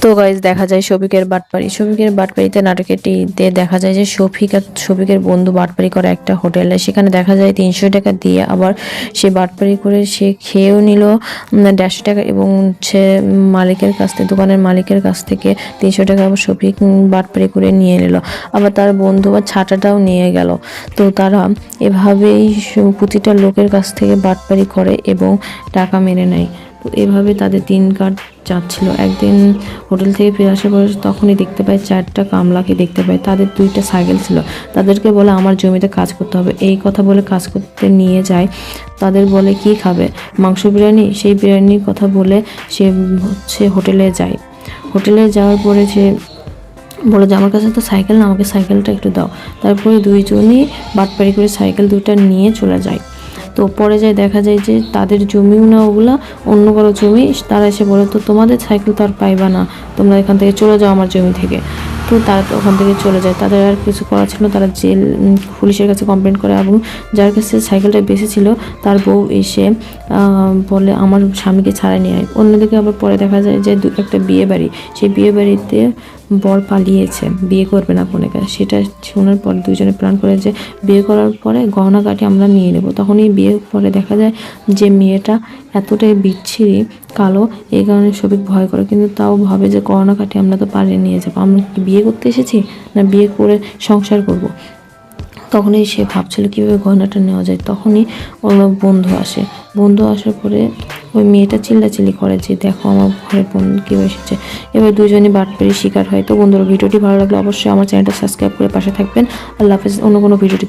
তো গাইজ দেখা যায় শফিকের বাটপাড়িতে নাটকেটিতে দেখা যায় যে শফিকের বন্ধু বাটপাড়ি করে একটা হোটেলে। সেখানে দেখা যায় 300 টাকা দিয়ে আবার সে বাটপাড়ি করে সে খেয়েও নিল 150 টাকা, এবং হচ্ছে দোকানের মালিকের কাছ থেকে 300 টাকা আবার শফিক বাটপাড়ি করে নিয়ে নিল। আবার তার বন্ধু বা ছাটাটাও নিয়ে গেল। তো তারা এভাবেই প্রতিটা লোকের কাছ থেকে বাটপাড়ি করে এবং টাকা মেরে নেয়। তো এভাবে তাদের দিন যাচ্ছিল। একদিন হোটেল থেকে ফিরে আসার পর তখনই দেখতে পায় 4টা কামলাকে দেখতে পায়। তাদের 2টা সাইকেল ছিল। তাদেরকে বলে আমার জমিতে কাজ করতে হবে, এই কথা বলে কাজ করতে নিয়ে যায়। তাদের বলে কি খাবে, মাংস বিরিয়ানি। সেই বিরিয়ানির কথা বলে সে হোটেলে যায়। হোটেলে যাওয়ার পরে সে বলে যে আমার কাছে তো সাইকেল না, আমাকে সাইকেলটা একটু দাও। তারপরে দুইজনই বাটপাড়ি করে সাইকেল 2টা নিয়ে চলে যায়। তো পরে দেখা যায় যে তাদের জমিও না, ওগুলা অন্য কারো জমি। তারা এসে বলে তো তোমাদের সাইকেল তো আর পাইবা না, তোমরা এখান থেকে চলে যাও আমার জমি থেকে। তো তারা তো ওখান থেকে চলে যায়। তাদের আর কিছু করা ছিল, তারা পুলিশের কাছে কমপ্লেন করে, এবং যার কাছে সাইকেলটা বেশি ছিল তার বউ এসে বলে আমার স্বামীকে ছাড়াই নিয়ে আয়। অন্যদিকে আবার পরে দেখা যায় যে একটা বিয়ে বাড়ি, সেই বিয়ে বাড়িতে বর পালিয়েছে, বিয়ে করবে না কনেকে। সেটা শোনার পর দুইজনে প্ল্যান করে যে বিয়ে করার পরে গহনাগাটি আমরা নিয়ে নেব। তখনই বিয়ে পরে দেখা যায় যে মেয়েটা এতটাই বিচ্ছিরি কালো, এই কারণে শফিক ভয় করে, কিন্তু তাও ভাবে যে গহনাগাটি আমরা তো পালিয়ে নিয়ে যাবো, আমরা কি বিয়ে করতে এসেছি না বিয়ে করে সংসার করব। তখনই সে ভাবছিল কীভাবে গহনাটা নেওয়া যায়। তখনই ওর বন্ধু আসার পরে ওই মেয়েটা চিল্লাচিল্লি করে যে দেখো আমার ঘরের বোন কেউ এসেছে। এবার দুজনই বাটপাড়ির শিকার হয়। তো বন্ধুরা, ভিডিওটি ভালো লাগলে অবশ্যই আমার চ্যানেলটা সাবস্ক্রাইব করে পাশে থাকবেন। আল্লাহ হাফেজ। অন্য কোনো ভিডিওটি